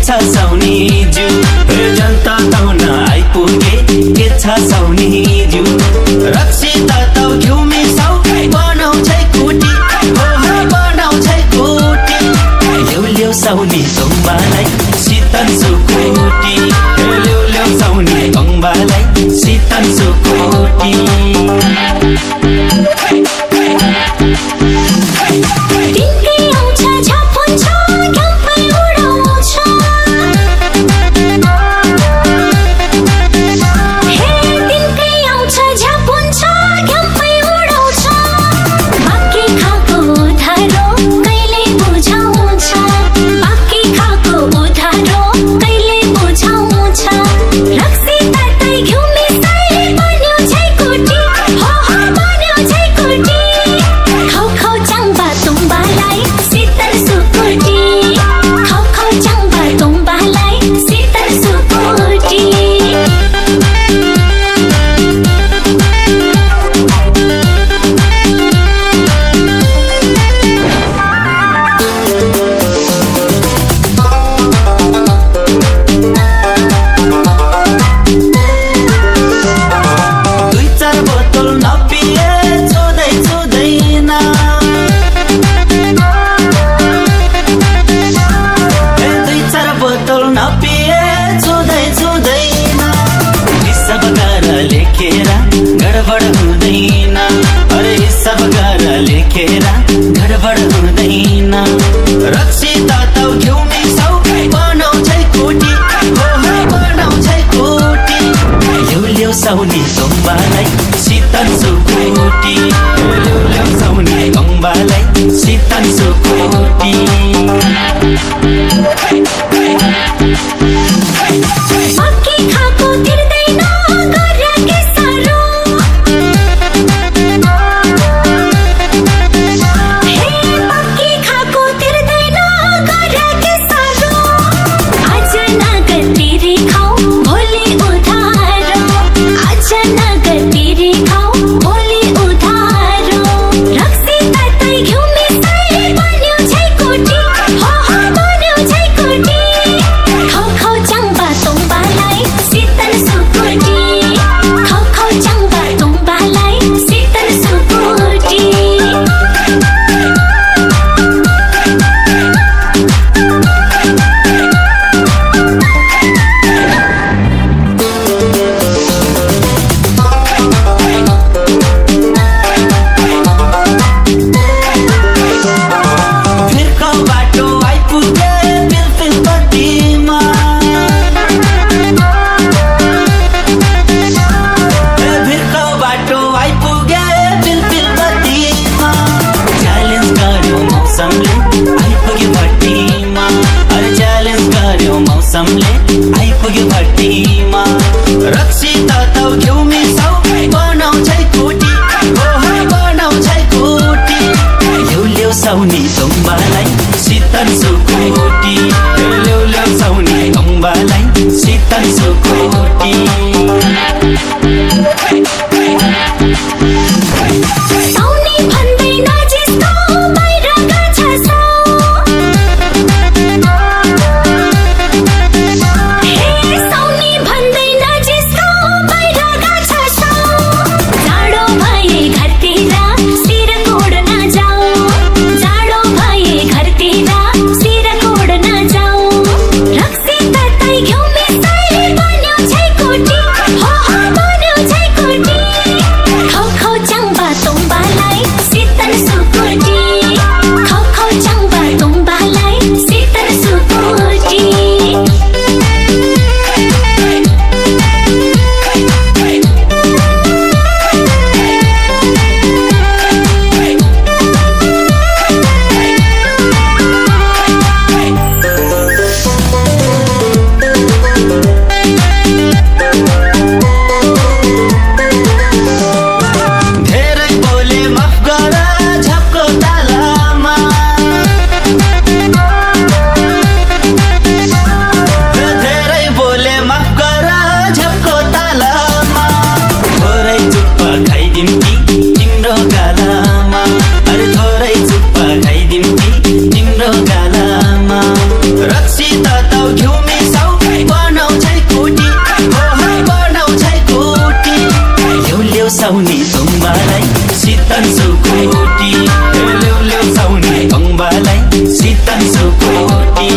छ साउनी जु जनता ताउन आइपुगे के छ साउनी जु रक्सी ताउ घिउमी साउ बनाउँछ कुटी हो बनाउँछ कुटी ल्याउ ल्याउ साउनी तोम्बालाई शीतल सुकुटी ल्याउ ल्याउ साउनी तोम्बालाई शीतल सुकुटी गडबड हुँदैन अरे सब गर लेखेर गडबड हुँदैन रक्सी ताउ घिउमी साउ बनाउँछ कुटी हो बनाउँछ कुटी ल्याउ ल्याउ साउनी तोम्बालाई शीतल सुकुटी ल्याउ ल्याउ साउनी तोम्बालाई शीतल सुकुटी आइपुग्यो भट्टीमा रक्सी ताउ घिउमी साउ बनाउँछ कुटी हो बनाउँछ कुटी ल्याउ ल्याउ साउनी तोम्बालाई शीतल सुकुटी ल्याउ ल्याउ साउनी तोम्बालाई शीतल सुकुटी रक्सी ताई घिउमी साई बनाउँछ कुटी शीतल सुकुटी ल्याउ ल्याउ साउने अम्बालाई शीतल सुकुटी